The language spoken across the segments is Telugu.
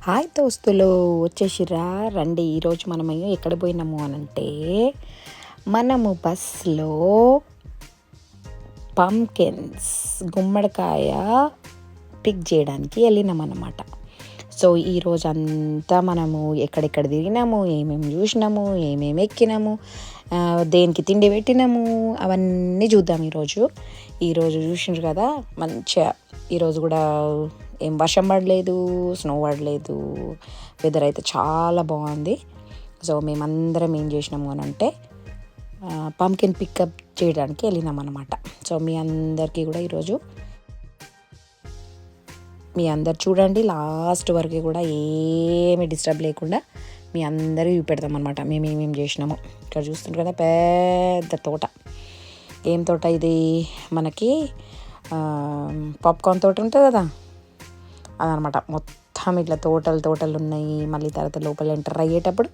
హాయ్ దోస్తులు, వచ్చేసిరా రండి. ఈరోజు మనము ఎక్కడ పోయినాము అనంటే మనము బస్లో పంకిన్స్ గుమ్మడికాయ పిక్ చేయడానికి వెళ్ళినామన్నమాట. సో ఈరోజు అంతా మనము ఎక్కడెక్కడ తిరిగినాము, ఏమేమి చూసినాము, ఏమేమి ఎక్కినాము, దేనికి తిండి పెట్టినాము, అవన్నీ చూద్దాం ఈరోజు చూసినారు కదా. మంచిగా ఈరోజు కూడా ఏం వర్షం పడలేదు, స్నో పడలేదు, వెదర్ అయితే చాలా బాగుంది. సో మేమందరం ఏం చేసినాము అని అంటే పంకిన్ పికప్ చేయడానికి వెళ్ళినాం అన్నమాట. సో మీ అందరికీ కూడా ఈరోజు మీ అందరు చూడండి, లాస్ట్ వరకు కూడా ఏమి డిస్టర్బ్ లేకుండా మీ అందరూ చూపెడతాం అనమాట మేము ఏమేమి చేసినాము. ఇక్కడ చూస్తుంటారు కదా, పెద్ద తోట. ఏం తోట ఇది? మనకి పాప్కార్న్ తోట ఉంటుంది కదా, అదనమాట. మొత్తం ఇట్లా తోటలు ఉన్నాయి. మళ్ళీ తర్వాత లోపల ఎంటర్ అయ్యేటప్పుడు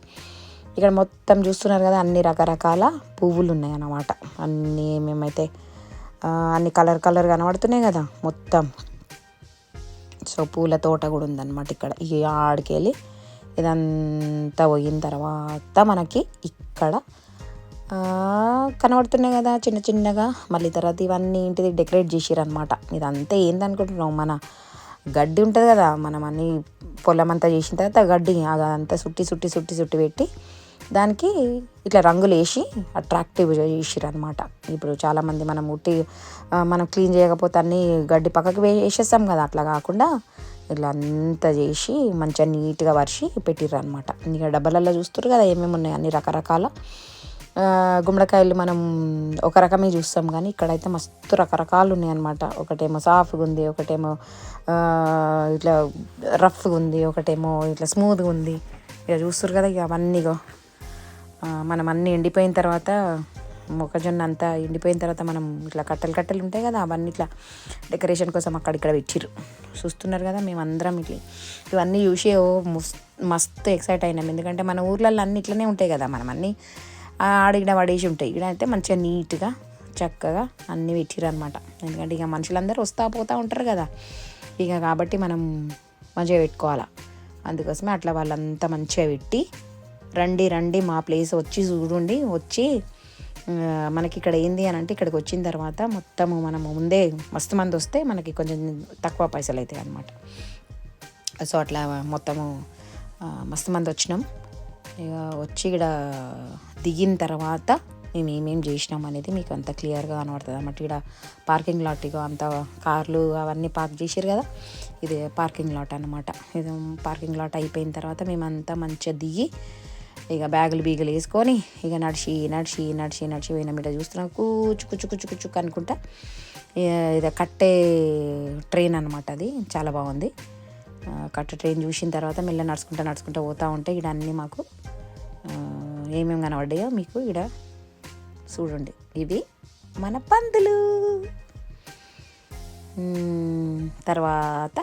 ఇక్కడ మొత్తం చూస్తున్నారు కదా, అన్ని రకరకాల పువ్వులు ఉన్నాయి అన్నమాట. మేమైతే అన్ని కలర్ కనబడుతున్నాయి కదా మొత్తం. సో పూల తోట కూడా ఉందన్నమాట ఇక్కడ. ఈ ఆడికి వెళ్ళి ఇదంతా పోయిన తర్వాత మనకి ఇక్కడ కనబడుతున్నాయి కదా చిన్న చిన్నగా. మళ్ళీ తర్వాత ఇవన్నీ ఇంటిది డెకరేట్ చేసిరనమాట. ఇదంతా ఏందనుకుంటున్నాం, మన గడ్డి ఉంటుంది కదా, మనం అన్ని పొలం అంతా చేసిన తర్వాత గడ్డి అదంతా సుట్టి పెట్టి దానికి ఇట్లా రంగులు వేసి అట్రాక్టివ్ చేసిరనమాట. ఇప్పుడు చాలామంది మనం క్లీన్ చేయకపోతే అన్నీ గడ్డి పక్కకి వేసేస్తాం కదా, అట్లా కాకుండా ఇట్లా అంతా చేసి మంచిగా నీట్గా వరిసి పెట్టిర్రనమాట. ఇక డబ్బాలలో చూస్తారు కదా ఏమేమి ఉన్నాయి, అన్ని రకరకాల గుమ్మడికాయలు. మనం ఒక రకమే చూస్తాం కానీ ఇక్కడైతే మస్తు రకరకాలు ఉన్నాయన్నమాట. ఒకటేమో సాఫ్ట్గా ఉంది, ఒకటేమో ఇట్లా రఫ్గా ఉంది, ఒకటేమో ఇట్లా స్మూత్గా ఉంది. ఇక చూస్తారు కదా. ఇక అవన్నీ మనం అన్నీ ఎండిపోయిన తర్వాత, మొక్కజొన్న అంతా ఎండిపోయిన తర్వాత మనం ఇట్లా కట్టలు ఉంటాయి కదా, అవన్నీ ఇట్లా డెకరేషన్ కోసం అక్కడిక్కడ పెట్టిర్రు. చూస్తున్నారు కదా. మేమందరం ఇవన్నీ చూసి మస్తు ఎక్సైట్ అయినాం. ఎందుకంటే మన ఊర్లలో అన్నీ ఇట్లనే ఉంటాయి కదా, మనం అన్నీ ఆడిగిన పడేసి ఉంటాయి. ఇక్కడ అయితే మంచిగా నీట్గా చక్కగా అన్నీ పెట్టిర్రు అనమాట. ఎందుకంటే ఇక మనుషులందరూ వస్తూ పోతూ ఉంటారు కదా, ఇక కాబట్టి మనం మంచిగా పెట్టుకోవాలా. అందుకోసమే అట్లా వాళ్ళంతా మంచిగా పెట్టి రండి మా ప్లేస్ వచ్చి చూడండి. వచ్చి మనకి ఇక్కడ ఏంది అని అంటే, ఇక్కడికి వచ్చిన తర్వాత మొత్తము మనము ముందే మస్తు మంది వస్తే మనకి కొంచెం తక్కువ పైసలు అవుతాయి అనమాట. సో అట్లా మొత్తము మస్తు మంది వచ్చినాం. ఇక వచ్చి ఇక్కడ దిగిన తర్వాత మేము ఏమేమి చేసినాం అనేది మీకు అంత క్లియర్గా కనబడుతుంది అన్నమాట. ఇక్కడ పార్కింగ్ లాట్, ఇక అంత కార్లు అవన్నీ పార్క్ చేసారు కదా, ఇది పార్కింగ్ లాట్ అనమాట. ఇది పార్కింగ్ లాట్ అయిపోయిన తర్వాత మేమంతా మంచిగా దిగి ఇక బ్యాగులు వేసుకొని ఇక నడిచి పోయినాం. ఇట్లా చూస్తున్నాం, కూచుకు అనుకుంటా. ఇది కట్టే ట్రైన్ అనమాట, అది చాలా బాగుంది. కట్టే ట్రైన్ చూసిన తర్వాత మెల్ల నడుచుకుంటా పోతూ ఉంటే ఇక్కడ అన్నీ మాకు ఏమేమి కనబడ్డాయో మీకు ఇక్కడ చూడండి. ఇవి మన పందులు. తర్వాత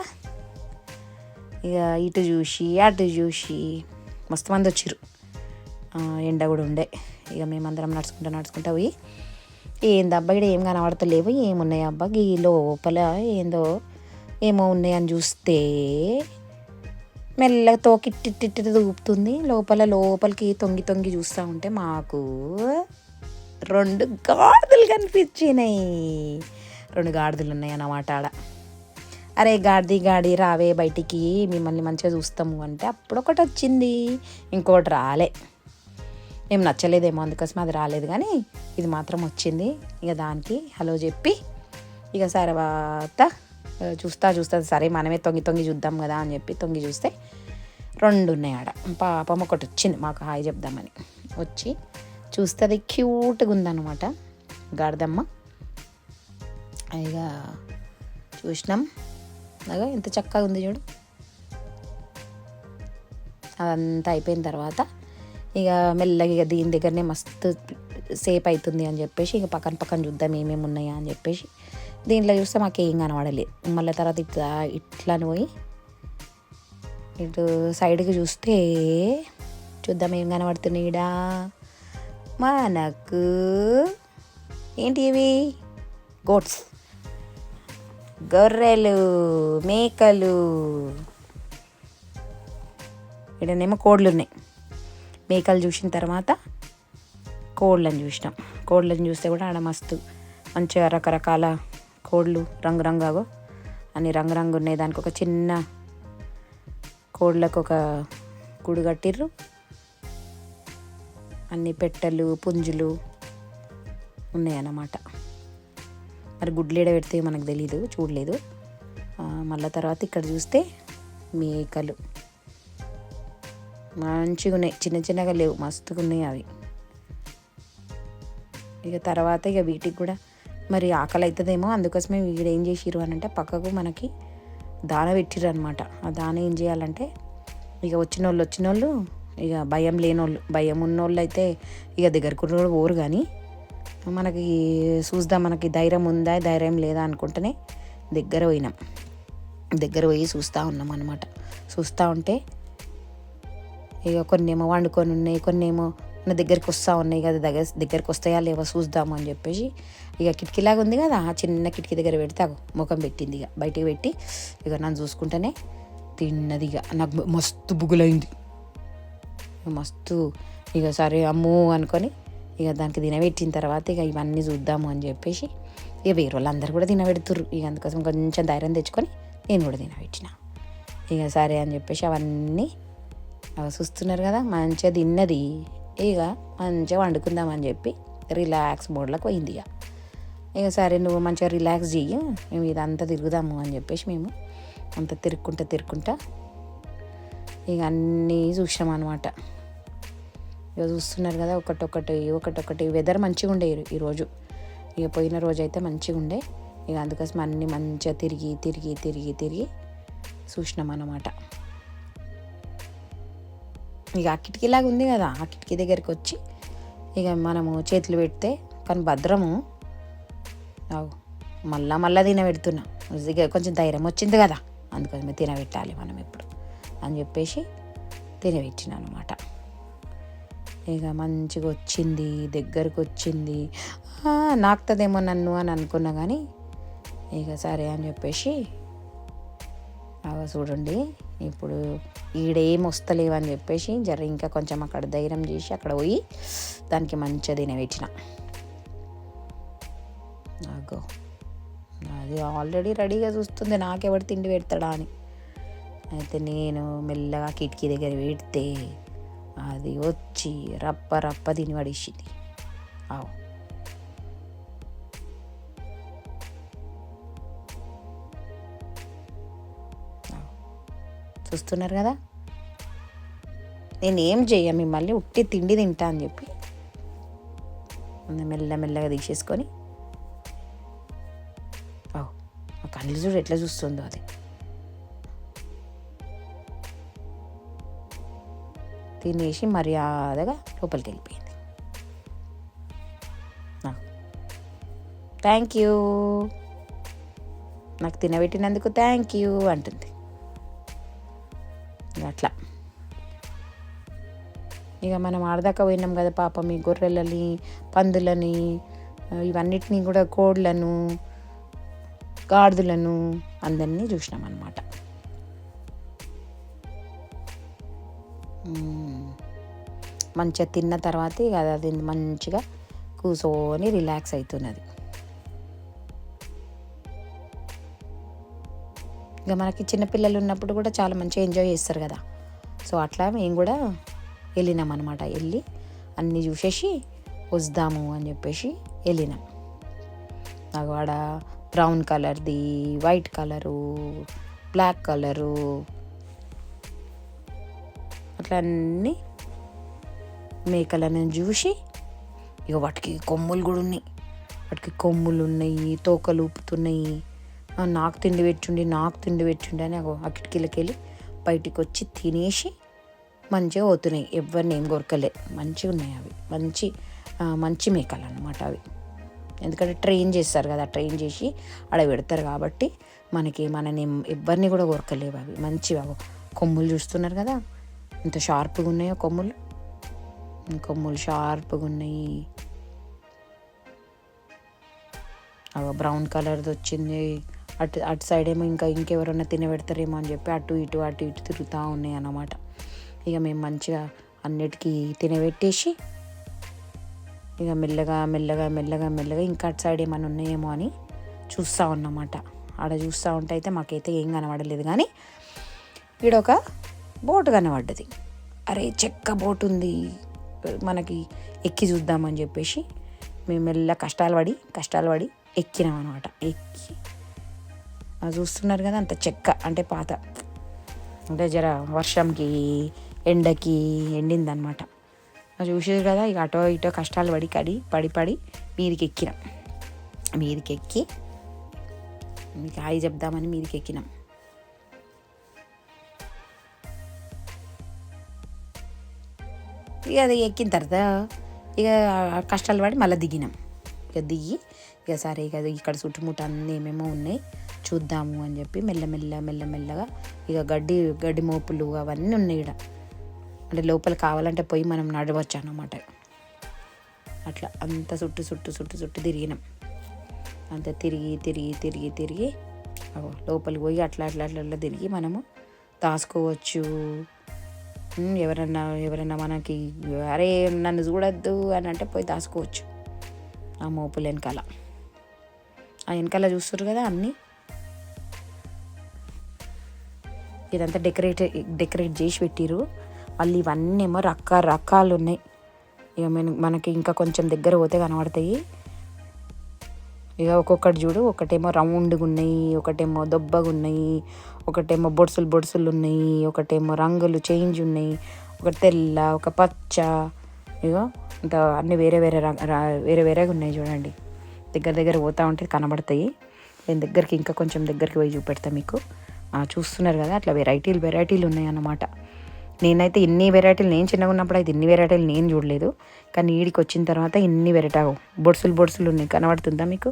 ఇక ఇటు చూసి అటు చూసి మస్తు మంది వచ్చిర్రు. ఎండ కూడా ఉండే. ఇక మేమందరం నడుచుకుంటా పోయి, ఏందబ్బా ఇక్కడ ఏం కనబడతలేవు, ఏమున్నాయి అబ్బా ఈ లోపల ఏమో ఉన్నాయని చూస్తే మెల్లగా తోకిట్టిట్టి దూపుతుంది. లోపలికి తొంగి చూస్తూ ఉంటే మాకు 2 గాడిదలు కనిపించినాయి. 2 గాడిదలు ఉన్నాయి అన్నమాట ఆడ. అరే గాడి రావే బయటికి, మిమ్మల్ని మంచిగా చూస్తాము అంటే అప్పుడు ఒకటి వచ్చింది, ఇంకోటి రాలే. ఏం నచ్చలేదేమో అందుకోసం అది రాలేదు, కానీ ఇది మాత్రం వచ్చింది. ఇక దానికి హలో చెప్పి ఇక తర్వాత చూస్తా సరే మనమే తొంగి చూద్దాం కదా అని చెప్పి తొంగి చూస్తే 2 ఉన్నాయి ఆడ. పాపం ఒకటి వచ్చింది మాకు హాయ్ చెప్దామని వచ్చి చూస్తే అది క్యూట్గా ఉందన్నమాట, గాడిదమ్మ. ఇక చూసినాం, అలాగా ఎంత చక్కగా ఉంది చూడు. అదంతా అయిపోయిన తర్వాత ఇక మెల్లగా ఇక దీని దగ్గరనే మస్తు సేఫ్ అవుతుంది అని చెప్పేసి ఇక పక్కన చూద్దాం ఏమేమి ఉన్నాయా అని చెప్పేసి దీంట్లో చూస్తే మాకు ఏం కనబడలేదు. మళ్ళీ తర్వాత ఇట్లా పోయి ఇటు సైడ్కి చూస్తే చూద్దాం ఏం కనబడుతున్నాయి ఈడ మనకు. ఏంటి ఇవి? గోట్స్, గొర్రెలు, మేకలు. ఈడనేమో కోళ్ళు ఉన్నాయి. మేకలు చూసిన తర్వాత కోళ్ళని చూసినాం. కోళ్ళని చూస్తే కూడా ఆడ మస్తు మంచిగా రకరకాల కోళ్ళు రంగురంగు అన్ని రంగురంగు ఉన్నాయి. దానికి ఒక చిన్న కోళ్ళకు ఒక గూడు కట్టిర్రు. అన్ని పెట్టెలు పుంజులు ఉన్నాయన్నమాట. మరి గుడ్లేడ పెడితే మనకు తెలీదు, చూడలేదు. మళ్ళీ తర్వాత ఇక్కడ చూస్తే మేకలు మంచిగా ఉన్నాయి, చిన్న చిన్నగా లేవు, మస్తుగా ఉన్నాయి అవి. ఇక తర్వాత ఇక వీటికి కూడా మరి ఆకలి అవుతుందేమో, అందుకోసమే వీడు ఏం చేసిర్రు అని అంటే పక్కకు మనకి దాన పెట్టిర్రు అనమాట. ఆ దాన ఏం చేయాలంటే ఇక వచ్చిన వాళ్ళు ఇక భయం లేనోళ్ళు, భయం ఉన్నోళ్ళు అయితే ఇక దగ్గరకు పోరు. కానీ మనకి చూద్దాం, మనకి ధైర్యం ఉందా ధైర్యం లేదా అనుకుంటేనే దగ్గర పోయి చూస్తూ ఉన్నాం అనమాట. చూస్తూ ఉంటే ఇక కొన్ని ఏమో వండుకొని ఉన్నాయి, కొన్ని ఏమో మన దగ్గరికి వస్తూ ఉన్నాయి కదా, దగ్గరికి వస్తాయా లేవో చూద్దాము అని చెప్పేసి ఇక కిటికీలాగా ఉంది కదా, ఆ చిన్న కిటికీ దగ్గర పెడితే ముఖం పెట్టింది. ఇక బయటికి పెట్టి ఇక నన్ను చూసుకుంటేనే తిన్నది. ఇక నాకు మస్తు బుగులైంది, మస్తు. ఇక సరే అమ్ము అనుకొని ఇక దానికి తినబెట్టిన తర్వాత ఇక ఇవన్నీ చూద్దాము అని చెప్పేసి ఇక వేరే వాళ్ళు అందరు కూడా తినబెడుతుర్రు. ఇక అందుకోసం కొంచెం ధైర్యం తెచ్చుకొని నేను కూడా తినబెట్టిన. ఇక సరే అని చెప్పేసి అవన్నీ చూస్తున్నారు కదా, మంచిగా తిన్నది. ఇక మంచిగా వండుకుందామని చెప్పి రిలాక్స్ మోడ్లోకి పోయింది. ఇక సరే నువ్వు మంచిగా రిలాక్స్ చెయ్యి, మేము ఇదంతా తిరుగుదాము అని చెప్పేసి మేము అంత తిరుక్కుంటా ఇక అన్నీ చూసినాం అనమాట. ఇక చూస్తున్నారు కదా, ఒకటొకటి వెదర్ మంచిగా ఉండే ఈరోజు. ఇక పోయిన రోజు అయితే మంచిగా ఉండే. ఇక అందుకోసం అన్నీ మంచిగా తిరిగి చూసినాం అన్నమాట. ఇక ఆ కిటికీలాగా ఉంది కదా, ఆ కిటికీ దగ్గరికి వచ్చి ఇక మనము చేతులు పెడితే కానీ భద్రము మళ్ళా తినబెడుతున్నా. ఇక కొంచెం ధైర్యం వచ్చింది కదా, అందుకోసమే తినబెట్టాలి మనం ఎప్పుడు అని చెప్పేసి తినబెట్టిన అనమాట. ఇక మంచిగా వచ్చింది, దగ్గరకు వచ్చింది. నాకుతుందేమో నన్ను అని అనుకున్నా కానీ ఇక సరే అని చెప్పేసి చూడండి ఇప్పుడు ఈడేం వస్తలేవని చెప్పేసి ఇంకా కొంచెం అక్కడ ధైర్యం చేసి అక్కడ పోయి దానికి మంచిగా తినబెట్టిన. అది ఆల్రెడీ రెడీగా చూస్తుంది నాకెవడు తిండి పెడతాడా అని. అయితే నేను మెల్లగా కిటికీ దగ్గర పెడితే అది వచ్చి రప్ప తిని పడేసింది. చూస్తున్నారు కదా, నేనేం చెయ్య, మిమ్మల్ని ఉట్టి తిండి తింటా అని చెప్పి మెల్లగా తీసేసుకొని ఆ కళ్ళు చూడు ఎట్లా చూస్తుందో. అది తినేసి మర్యాదగా లోపలికి వెళ్ళిపోయింది. థ్యాంక్ యూ, నాకు తినబెట్టినందుకు థ్యాంక్ యూ అంటుంది. అట్లా ఇక మనం ఆడదాకా పోయినాం కదా పాపం, ఈ గొర్రెలని పందులని ఇవన్నిటినీ కూడా, కోళ్ళను గాడిదలను అందరినీ చూసినాం అన్నమాట. మంచిగా తిన్న తర్వాత ఇక అది మంచిగా కూర్చొని రిలాక్స్ అవుతున్నది. ఇక మనకి చిన్నపిల్లలు ఉన్నప్పుడు కూడా చాలా మంచిగా ఎంజాయ్ చేస్తారు కదా, సో అట్లా మేము కూడా వెళ్ళినాం అనమాట. వెళ్ళి అన్నీ చూసేసి వద్దాము అని చెప్పేసి వెళ్ళినాం. నాకు ఆడ బ్రౌన్ కలర్ది, వైట్ కలరు, బ్లాక్ కలరు అట్లా అన్నీ మేకలను చూసి ఇక వాటికి కొమ్ములు కూడా ఉన్నాయి, తోకలు ఊపుతున్నాయి. నాకు తిండి పెట్టుండి అని ఆ కిటికీలకి వెళ్ళి బయటికి వచ్చి తినేసి మంచిగా పోతున్నాయి. ఎవరిని ఏం కొరకలే, మంచిగా ఉన్నాయి అవి. మంచి మేకలు అన్నమాట అవి. ఎందుకంటే ట్రైన్ చేస్తారు కదా, ట్రైన్ చేసి ఆడ పెడతారు కాబట్టి మనని ఎవరిని కూడా కొరకలేవు అవి. మంచిగా కొమ్ములు చూస్తున్నారు కదా ఎంత షార్ప్గా ఉన్నాయో, కొమ్ములు షార్ప్గా ఉన్నాయి. బ్రౌన్ కలర్ది వచ్చింది. అటు సైడ్ ఏమో ఇంకెవరన్నా తినబెడతారేమో అని చెప్పి అటు ఇటు తిరుగుతూ ఉన్నాయి అన్నమాట. ఇక మేము మంచిగా అన్నిటికీ తినబెట్టేసి ఇక మెల్లగా మెల్లగా మెల్లగా మెల్లగా ఇంకా అటు సైడ్ ఏమైనా ఉన్నాయేమో అని చూస్తూ ఉన్నమాట. ఆడ చూస్తూ ఉంటే అయితే మాకైతే ఏం కనబడలేదు, కానీ ఈడ ఒక బోటు కనబడ్డది. అరే చెక్క బోటు ఉంది, మనకి ఎక్కి చూద్దామని చెప్పేసి మేము మెల్ల కష్టాలు పడి ఎక్కినాం అనమాట. ఎక్కి చూస్తున్నారు కదా, అంత చెక్క అంటే పాత, అంటే జర వర్షంకి ఎండకి ఎండిందనమాట. చూసేది కదా, ఇక అటో ఇటో కష్టాలు పడి మీదికి ఎక్కి మీకు హాయి చెప్దామని మీదికి ఎక్కినాం. ఇక అది ఎక్కిన తర్వాత ఇక కష్టాలు పడి మళ్ళీ దిగినాం. ఇక దిగి ఇక సరే ఇక ఇక్కడ చుట్టుముట్టు అన్నీ ఏమేమో ఉన్నాయి చూద్దాము అని చెప్పి మెల్లమెల్లగా ఇక గడ్డి మోపులు అవన్నీ ఉన్నాయి ఇక్కడ. అంటే లోపల కావాలంటే పోయి మనం నడవచ్చు అన్నమాట. అట్లా అంత చుట్టు తిరిగినాం. అంత తిరిగి లోపలికి పోయి అట్లా తిరిగి మనము దాచుకోవచ్చు. ఎవరన్నా మనకి అరే నన్ను చూడొద్దు అని అంటే పోయి దాచుకోవచ్చు ఆ మోపుల వెనకాల. ఆ వెనకాల చూస్తారు కదా అన్నీ, ఇదంతా డెకరేట్ చేసి పెట్టిరు. మళ్ళీ ఇవన్నీ ఏమో రకాలు ఉన్నాయి. ఇక మనకి ఇంకా కొంచెం దగ్గర పోతే కనబడతాయి. ఇక ఒక్కొక్కటి చూడు, ఒకటేమో రౌండ్గా ఉన్నాయి, ఒకటేమో దొబ్బగా ఉన్నాయి, ఒకటేమో బొడుసులు ఉన్నాయి, ఒకటేమో రంగులు చేంజ్ ఉన్నాయి, ఒకటి తెల్ల, ఒక పచ్చ. ఇగో ఇంత అన్నీ వేరేగా ఉన్నాయి చూడండి. దగ్గర పోతూ ఉంటే కనబడతాయి. నేను ఇంకా కొంచెం దగ్గరికి పోయి చూపెడతా మీకు. చూస్తున్నారు కదా, అట్లా వెరైటీలు ఉన్నాయి అన్నమాట. నేనైతే ఇన్ని వెరైటీలు నేను చిన్నగా ఉన్నప్పుడు అయితే ఇన్ని వెరైటీలు నేను చూడలేదు, కానీ ఈడికి వచ్చిన తర్వాత ఇన్ని బొడుసులు ఉన్నాయి. కనబడుతుందా మీకు?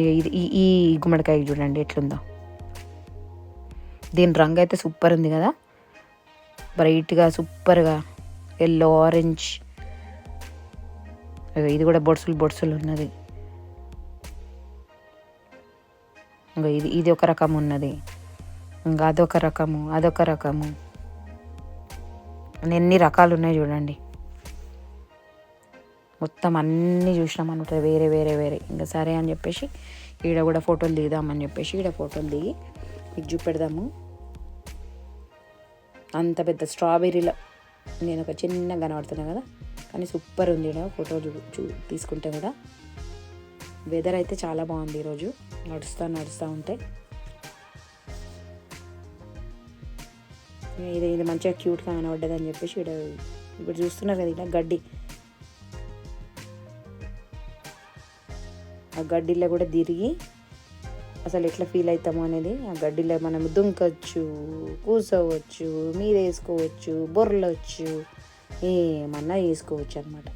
ఇది ఈ గుమ్మడికాయ చూడండి ఎట్లుందో. దీని రంగు అయితే సూపర్ ఉంది కదా, బ్రైట్గా సూపర్గా ఎల్లో ఆరెంజ్. ఇది కూడా బొడుసులు ఉన్నది. ఇంకా ఇది ఒక రకం ఉన్నది, ఇంకా అదొక రకము. ఎన్ని రకాలు ఉన్నాయి చూడండి. మొత్తం అన్నీ చూసినాం అనమాట, వేరే. ఇంకా సరే అని చెప్పేసి ఈడ కూడా ఫోటోలు దిగుదామని చెప్పేసి ఈడ ఫోటోలు దిగి మీకు చూపెడదాము. అంత పెద్ద స్ట్రాబెర్రీలో నేను ఒక చిన్న కనబడుతున్నా కదా, కానీ సూపర్ ఉంది ఈడ ఫోటో తీసుకుంటే కూడా. వెదర్ అయితే చాలా బాగుంది ఈరోజు. నడుస్తూ ఉంటే ఇది మంచిగా క్యూట్గా కనబడ్డది అని చెప్పేసి ఇప్పుడు చూస్తున్నారు కదా, ఇలా ఆ గడ్డిలో కూడా తిరిగి అసలు ఎట్లా ఫీల్ అవుతామో అనేది. ఆ గడ్డిలో మనం దుంకొచ్చు, కూర్చోవచ్చు, మీద వేసుకోవచ్చు, బొర్రలొచ్చు, ఏమన్నా వేసుకోవచ్చు అనమాట.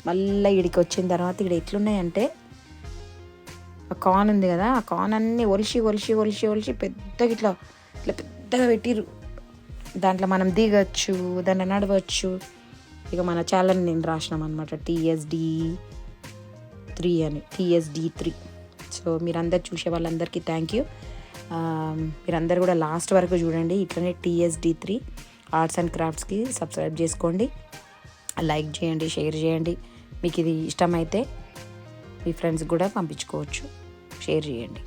మళ్ళీ ఇడికి వచ్చిన తర్వాత ఇక్కడ ఎట్లున్నాయంటే, ఆ కార్న్ ఉంది కదా, ఆ కార్న్ అన్నీ ఒలిచి పెద్దగా ఇట్లా పెద్దగా పెట్టిరు. దాంట్లో మనం దిగచ్చు, దాన్ని నడవచ్చు. ఇక మన ఛానల్ నేను రాసినాం అనమాట, TSD3. సో మీరందరు చూసే వాళ్ళందరికీ థ్యాంక్ యూ. మీరందరూ కూడా లాస్ట్ వరకు చూడండి. ఇట్లనే TSD3 ఆర్ట్స్ అండ్ క్రాఫ్ట్స్కి సబ్స్క్రైబ్ చేసుకోండి, లైక్ చేయండి, షేర్ చేయండి. మీకు ఇది ఇష్టమైతే మీ ఫ్రెండ్స్ కూడా పంపించుకోవచ్చు, షేర్ చేయండి.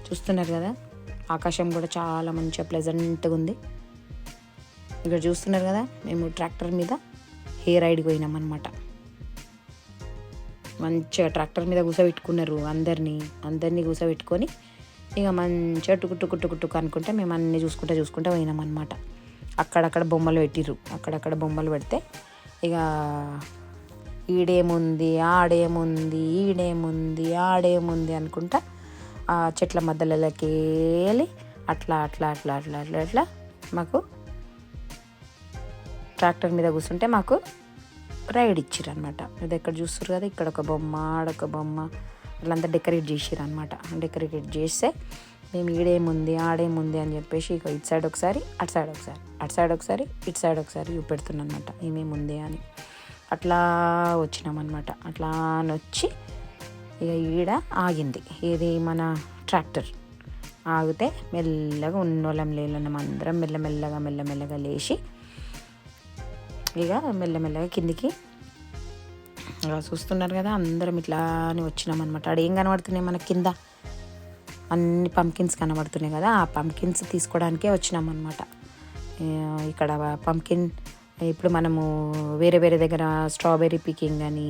చూస్తున్నారు కదా, ఆకాశం కూడా చాలా మంచిగా ప్లెజెంట్గా ఉంది. ఇక్కడ చూస్తున్నారు కదా, మేము ట్రాక్టర్ మీద హెయిర్ రైడ్కి పోయినాం అనమాట. మంచిగా ట్రాక్టర్ మీద కూర్చోబెట్టుకున్నారు అందరినీ కూర్చోబెట్టుకొని ఇక మంచిగా టుక్కు అనుకుంటే మేము అన్నీ చూసుకుంటూ పోయినాం అనమాట. అక్కడక్కడ బొమ్మలు పెట్టిర్రు. అక్కడక్కడ బొమ్మలు పెడితే ఇక ఈడేముంది ఆడేముంది అనుకుంటా ఆ చెట్ల మధ్యలోకి వెళ్ళి అట్లా మాకు ట్రాక్టర్ మీద కూర్చుంటే మాకు రైడ్ ఇచ్చిర్రు అనమాట. ఇది ఎక్కడ చూస్తారు కదా, ఇక్కడ ఒక బొమ్మ, ఆడొక బొమ్మ, అట్లంతా డెకరేట్ చేసిర్రు అనమాట. డెకరేట్ చేస్తే మేము ఈడేముంది ఆడేముంది అని చెప్పేసి ఇక ఇటు సైడ్ ఒకసారి అటు సైడ్ ఒకసారి చూపెడుతున్నాను అనమాట, ఏమేముంది అని. అట్లా వచ్చినామన్నమాట. అట్లా వచ్చి ఇక ఈడ ఆగింది. ఇది మన ట్రాక్టర్ ఆగితే మెల్లగా ఉన్నోళ్ళం లేళ్ళం అందరం మెల్లమెల్లగా లేచి ఇక మెల్లమెల్లగా కిందికి చూస్తున్నారు కదా అందరం ఇట్లానే వచ్చినామన్నమాట. ఆడ ఏం కనబడుతున్నాయి మనకి కింద అన్ని పంకిన్స్ కనబడుతున్నాయి కదా, ఆ పంకిన్స్ తీసుకోవడానికే వచ్చినామన్నమాట. ఇక్కడ పంకిన్ ఇప్పుడు మనము వేరే వేరే దగ్గర స్ట్రాబెర్రీ పికింగ్ అని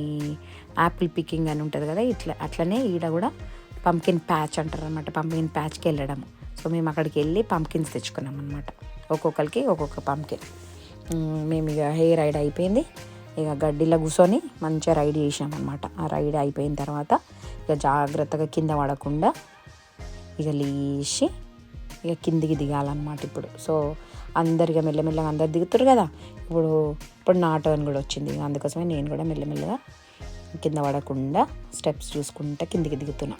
యాపిల్ పికింగ్ అని ఉంటుంది కదా, అట్లనే ఈడ కూడా పంకిన్ ప్యాచ్ అంటారు అనమాట. పంకిన్ ప్యాచ్కి వెళ్ళడం. సో మేము అక్కడికి వెళ్ళి పంకిన్స్ తెచ్చుకున్నాం అనమాట. ఒక్కొక్కరికి ఒక్కొక్క పంకిన్. మేము ఇక హెయిర్ రైడ్ అయిపోయింది. ఇక గడ్డిలో కూర్చొని మంచిగా రైడ్ చేసినాం అనమాట. ఆ రైడ్ అయిపోయిన తర్వాత ఇక జాగ్రత్తగా కింద పడకుండా ఇక లేచి ఇక కిందికి దిగాలన్నమాట ఇప్పుడు. సో అందరిగా మెల్లమెల్లగా అందరు దిగుతారు కదా. ఇప్పుడు నా టర్న్ కూడా వచ్చింది. అందుకోసమే నేను కూడా మెల్లమెల్లగా కింద పడకుండా స్టెప్స్ చూసుకుంటా కిందికి దిగుతున్నా.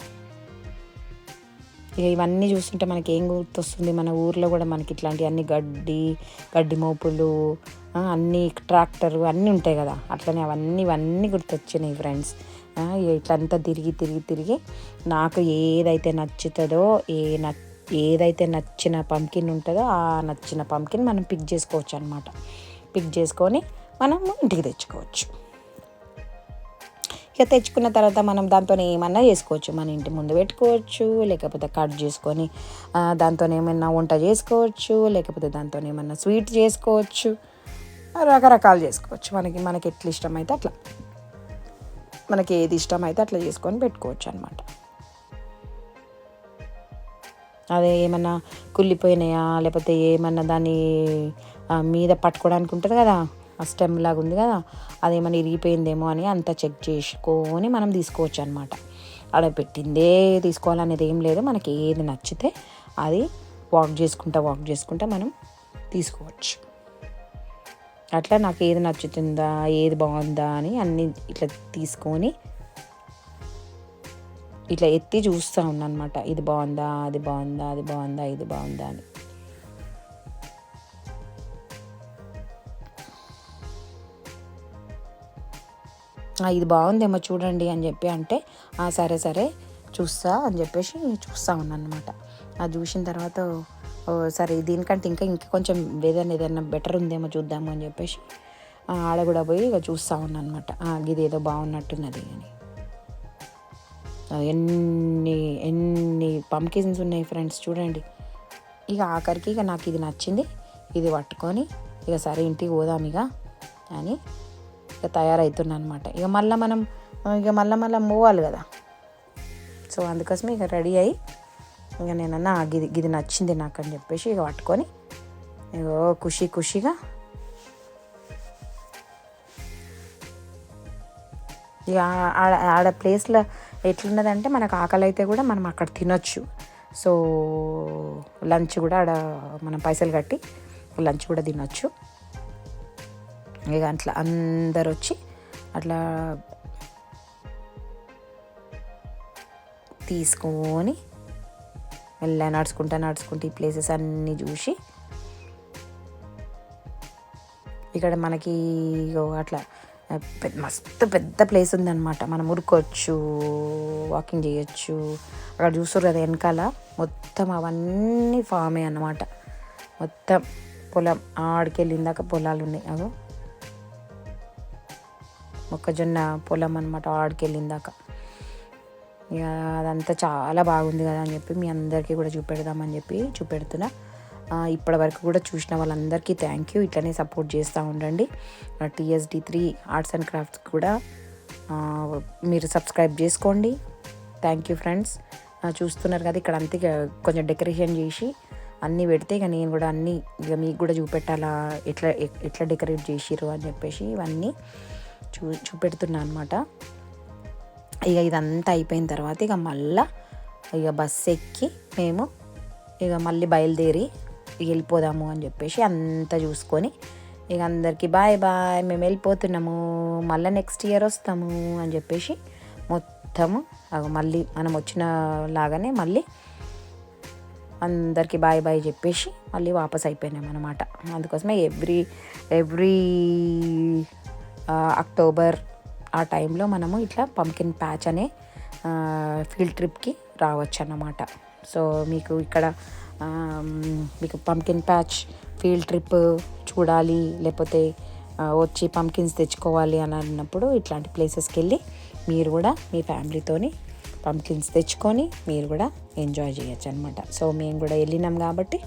ఇక ఇవన్నీ చూస్తుంటే మనకి ఏం గుర్తొస్తుంది, మన ఊర్లో కూడా మనకి ఇట్లాంటి అన్ని గడ్డి మోపులు అన్నీ ట్రాక్టరు అన్నీ ఉంటాయి కదా, అట్లనే ఇవన్నీ గుర్తొచ్చినాయి ఫ్రెండ్స్. ఇట్లంతా తిరిగి నాకు ఏదైతే నచ్చుతుందో ఏదైతే నచ్చిన పంకిన్ ఉంటుందో ఆ నచ్చిన పంకిన్ మనం పిక్ చేసుకోవచ్చు అనమాట. పిక్ చేసుకొని మనము ఇంటికి తెచ్చుకోవచ్చు. ఇక తెచ్చుకున్న తర్వాత మనం దాంతో ఏమన్నా చేసుకోవచ్చు. మన ఇంటి ముందు పెట్టుకోవచ్చు, లేకపోతే కట్ చేసుకొని దాంతో ఏమైనా వంట చేసుకోవచ్చు, లేకపోతే దాంతో ఏమన్నా స్వీట్ చేసుకోవచ్చు, రకరకాలు చేసుకోవచ్చు. మనకి ఎట్లా ఇష్టమైతే అట్లా, మనకి ఏది ఇష్టమైతే అట్లా చేసుకొని పెట్టుకోవచ్చు అనమాట. అదే ఏమన్నా కుళ్ళిపోయినాయా లేకపోతే ఏమన్నా దాన్ని మీద పట్టుకోవడానికి ఉంటుంది కదా, ఆ స్టెమ్ లాగా ఉంది కదా, అదేమన్నా ఇరిగిపోయిందేమో అని అంతా చెక్ చేసుకొని మనం తీసుకోవచ్చు అనమాట. ఆడ పెట్టిందే తీసుకోవాలనేది ఏం లేదు. మనకి ఏది నచ్చితే అది వాక్ చేసుకుంటా మనం తీసుకోవచ్చు. అట్లా నాకు ఏది నచ్చుతుందా ఏది బాగుందా అని అన్నీ ఇట్లా తీసుకొని ఇట్లా ఎత్తి చూస్తూ ఉన్నాను అనమాట. ఇది బాగుందా అది బాగుందా ఇది బాగుందా అని. ఇది బాగుందేమో చూడండి అని చెప్పి అంటే సరే చూస్తా అని చెప్పేసి చూస్తూ ఉన్నాను అనమాట. అది చూసిన తర్వాత సరే దీనికంటే ఇంకా కొంచెం ఏదైనా బెటర్ ఉందేమో చూద్దాము అని చెప్పేసి ఆడ కూడా పోయి ఇక చూస్తూ ఉన్నాను అనమాట. ఇది ఏదో బాగున్నట్టున్నది అని. ఎన్ని పంకిన్స్ ఉన్నాయి ఫ్రెండ్స్ చూడండి. ఇక ఆఖరికి ఇక నాకు ఇది నచ్చింది, ఇది పట్టుకొని ఇక సరే ఇంటికి పోదాం ఇక అని ఇక తయారవుతున్నా అనమాట. ఇక మళ్ళీ పోవాలి కదా. సో అందుకోసమే ఇక రెడీ అయ్యి ఇక నేనన్నా ఇది నచ్చింది నాకు అని చెప్పేసి ఇక పట్టుకొని ఇగో ఖుషిగా ఇక ఆడ ప్లేస్లో ఎట్లున్నదంటే మనకు ఆకలి అయితే కూడా మనం అక్కడ తినొచ్చు. సో లంచ్ కూడా ఆడ మనం పైసలు కట్టి లంచ్ కూడా తినొచ్చు. ఇక అట్లా అందరు వచ్చి అట్లా తీసుకొని మెల్లగా నడుచుకుంటూ ఈ ప్లేసెస్ అన్నీ చూసి ఇక్కడ మనకి అట్లా మస్తు పెద్ద ప్లేస్ ఉందన్నమాట. మనం ఉరుకోవచ్చు, వాకింగ్ చేయొచ్చు. అక్కడ చూస్తారు కదా వెనకాల మొత్తం అవన్నీ ఫామే అన్నమాట. మొత్తం పొలం ఆడికి వెళ్ళిందాక పొలాలు ఉన్నాయి. అగో మొక్కజొన్న పొలం అనమాట ఆడికి వెళ్ళిందాక. ఇక అదంతా చాలా బాగుంది కదా అని చెప్పి మీ అందరికీ కూడా చూపెడుతున్నా. ఇప్పటి వరకు కూడా చూసిన వాళ్ళందరికీ థ్యాంక్ యూ. ఇట్లనే సపోర్ట్ చేస్తూ ఉండండి. TSD3 ఆర్ట్స్ అండ్ క్రాఫ్ట్స్ కూడా మీరు సబ్స్క్రైబ్ చేసుకోండి. Thank you friends. చూస్తున్నారు కదా ఇక్కడ అంతే కొంచెం డెకరేషన్ చేసి అన్నీ పెడితే ఇక నేను కూడా అన్నీ ఇక మీకు కూడా చూపెట్టాలా ఎట్లా డెకరేట్ చేసిర్రు అని చెప్పేసి ఇవన్నీ చూపెడుతున్నా అనమాట. ఇక ఇదంతా అయిపోయిన తర్వాత ఇక బస్సు ఎక్కి మేము ఇక మళ్ళీ బయలుదేరి వెళ్ళిపోదాము అని చెప్పేసి అంతా చూసుకొని ఇక అందరికీ బాయ్ మేము వెళ్ళిపోతున్నాము, మళ్ళీ నెక్స్ట్ ఇయర్ వస్తాము అని చెప్పేసి మొత్తము మళ్ళీ మనం వచ్చిన లాగానే మళ్ళీ అందరికీ బాయ్ చెప్పేసి మళ్ళీ వాపస్ అయిపోయినాం అనమాట. అందుకోసమే ఎవ్రీ అక్టోబర్ ఆ టైంలో మనము ఇట్లా పంకిన్ ప్యాచ్ అనే ఫీల్డ్ ట్రిప్కి రావచ్చు అన్నమాట. సో మీకు ఇక్కడ మీకు పంకిన్ ప్యాచ్ ఫీల్డ్ ట్రిప్ చూడాలి, లేకపోతే వచ్చి పంకిన్స్ తెచ్చుకోవాలి అని అన్నప్పుడు ఇట్లాంటి ప్లేసెస్కి వెళ్ళి మీరు కూడా మీ ఫ్యామిలీతోని పంకిన్స్ తెచ్చుకొని మీరు కూడా ఎంజాయ్ చేయొచ్చు అనమాట. సో మేము కూడా వెళ్ళినాం కాబట్టి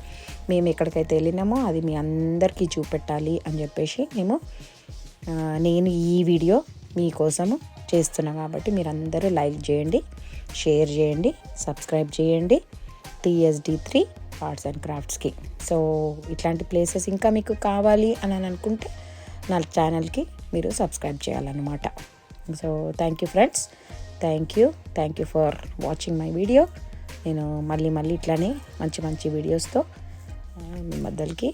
మేము ఎక్కడికైతే వెళ్ళినామో అది మీ అందరికీ చూపెట్టాలి అని చెప్పేసి నేను ఈ వీడియో మీకోసము చేస్తున్నా. కాబట్టి మీరు అందరూ లైక్ చేయండి, షేర్ చేయండి, సబ్స్క్రైబ్ చేయండి TSD3 ఆర్ట్స్ అండ్ క్రాఫ్ట్స్కి. సో ఇట్లాంటి ప్లేసెస్ ఇంకా మీకు కావాలి అని అనుకుంటే నా ఛానల్కి మీరు సబ్స్క్రైబ్ చేయాలన్నమాట. So thank you friends, thank you for watching my video. నేను మళ్ళీ ఇట్లానే మంచి వీడియోస్తో మీ మధ్యలోకి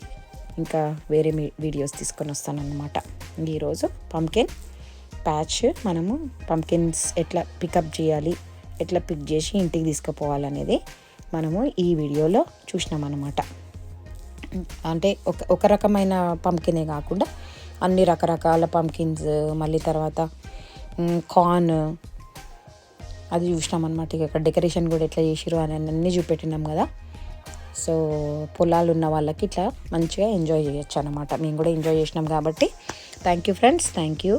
ఇంకా వేరే వీడియోస్ తీసుకొని వస్తానన్నమాట. ఈరోజు పంకిన్ ప్యాచ్ మనము పంకిన్స్ ఎట్లా పికప్ చేయాలి, ఎట్లా పిక్ చేసి ఇంటికి తీసుకుపోవాలనేది మనము ఈ వీడియోలో చూసినామన్నమాట. అంటే ఒక రకమైన పంకినే కాకుండా అన్ని రకరకాల పంకిన్స్, మళ్ళీ తర్వాత కార్న్ అది చూసినామన్నమాట. ఇక్కడ డెకరేషన్ కూడా ఎట్లా చేసిరు అని అన్నీ చూపెట్టినాం కదా. సో పొలాలు ఉన్న వాళ్ళకి ఇట్లా మంచిగా ఎంజాయ్ చేయొచ్చు అన్నమాట. మేము కూడా ఎంజాయ్ చేసినాం కాబట్టి thank you friends, thank you.